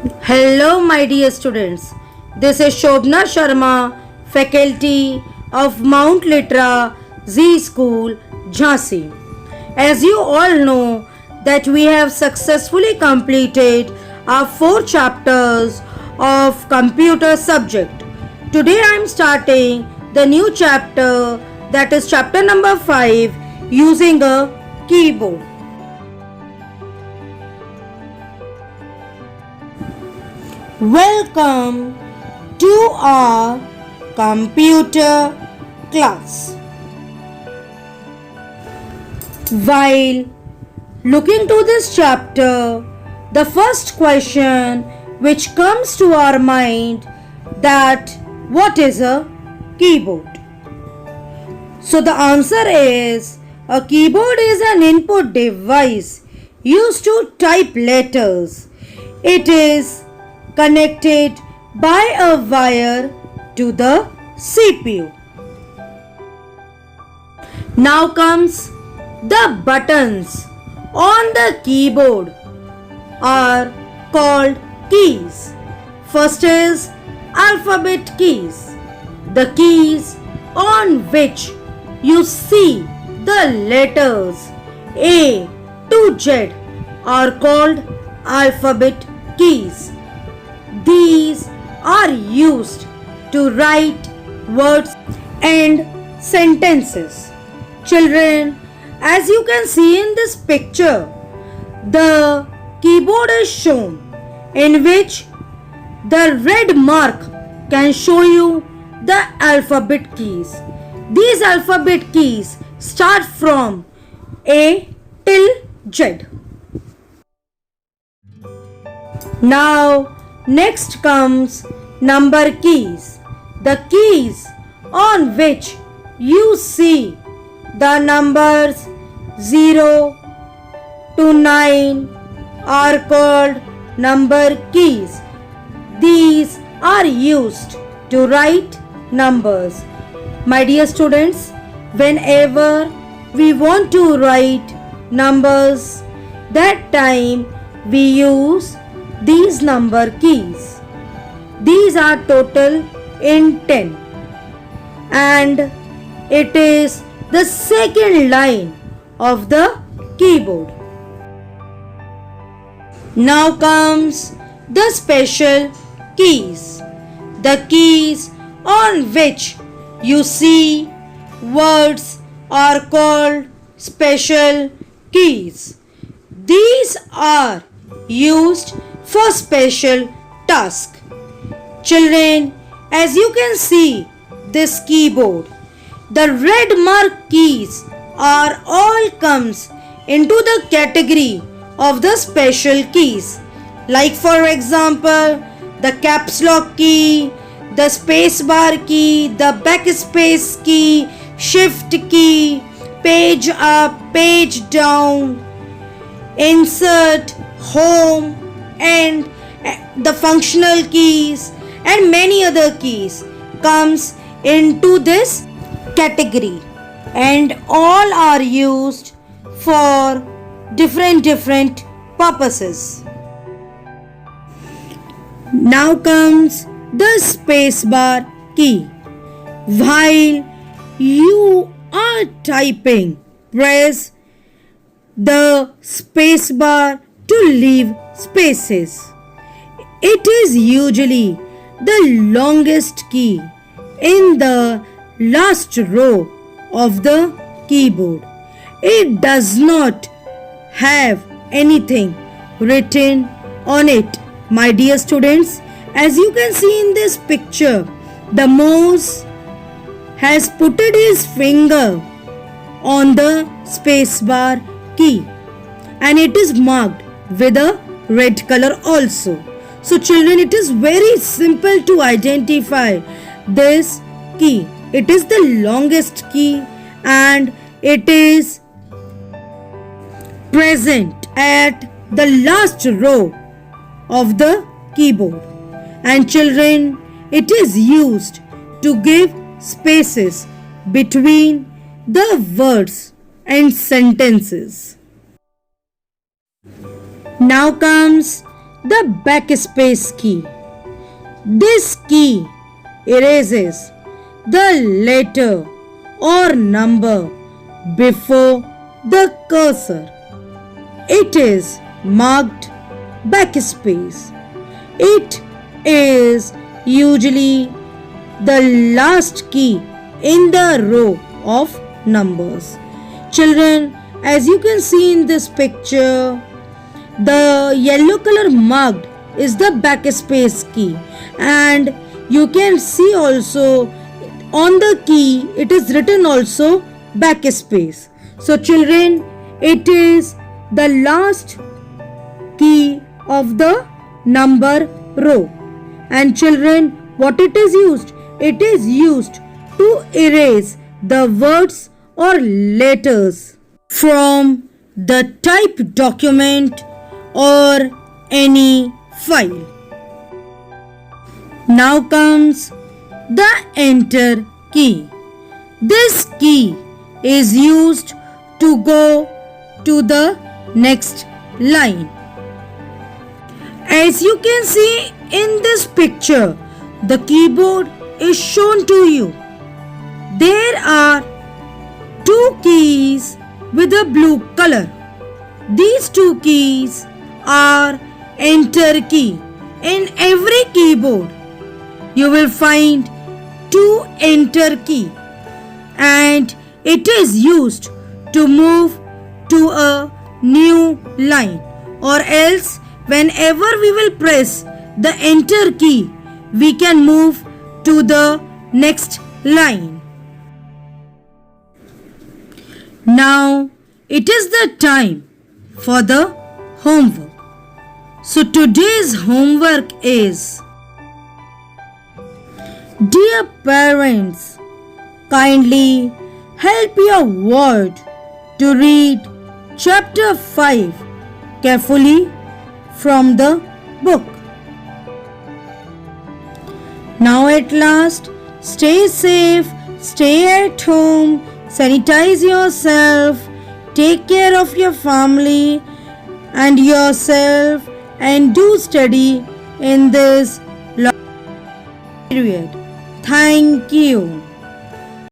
Hello, my dear students. This is Shobna Sharma, faculty of Mount Litra Z School, Jhansi. As you all know, that we have successfully completed our 4 chapters of computer subject. Today I am starting the new chapter, that is chapter number 5, using a keyboard. Welcome to our computer class. While looking to this chapter, the first question which comes to our mind, that what is a keyboard? So the answer is, a keyboard is an input device used to type letters. It is connected by a wire to the CPU. Now comes the buttons on the keyboard are called keys. First is alphabet keys. The keys on which you see the letters A to Z are called alphabet keys. These are used to write words and sentences. Children, as you can see in this picture, the keyboard is shown, in which the red mark can show you the alphabet keys. These alphabet keys start from A till Z. Now, next comes number keys. The keys on which you see the numbers 0 to 9 are called number keys. These are used to write numbers. My dear students, whenever we want to write numbers, that time we use these number keys. These are total in 10, and it is the second line of the keyboard. Now comes the special keys. The keys on which you see words are called special keys. These are used for special task. Children, as you can see this keyboard, the red mark keys are all comes into the category of the special keys. Like for example, the caps lock key, the space bar key, the backspace key, shift key, page up, page down, insert, home, and the functional keys and many other keys comes into this category, and all are used for different purposes. Now comes the spacebar key. While you are typing, press the spacebar to leave spaces. It is usually the longest key in the last row of the keyboard. It does not have anything written on it. My dear students, as you can see in this picture, the mouse has put his finger on the spacebar key, and it is marked with a red color also. So children, it is very simple to identify this key. It is the longest key and it is present at the last row of the keyboard. And children, it is used to give spaces between the words and sentences. Now comes the backspace key. This key erases the letter or number before the cursor. It is marked backspace. It is usually the last key in the row of numbers. Children, as you can see in this picture, the yellow color marked is the backspace key, and you can see also on the key it is written also backspace. So children, it is the last key of the number row. And children, what it is used? It is used to erase the words or letters from the typed document or any file. Now comes the enter key. This key is used to go to the next line. As you can see in this picture, the keyboard is shown to you. There are two keys with a blue color. These two keys are enter key. In every keyboard, you will find two enter key, and it is used to move to a new line, or else whenever we will press the enter key, we can move to the next line. Now it is the time for the homework. So today's homework is, dear parents, kindly help your ward to read chapter 5 carefully from the book. Now at last, stay safe, stay at home, sanitize yourself, take care of your family and yourself, and do study in this long period. Thank you.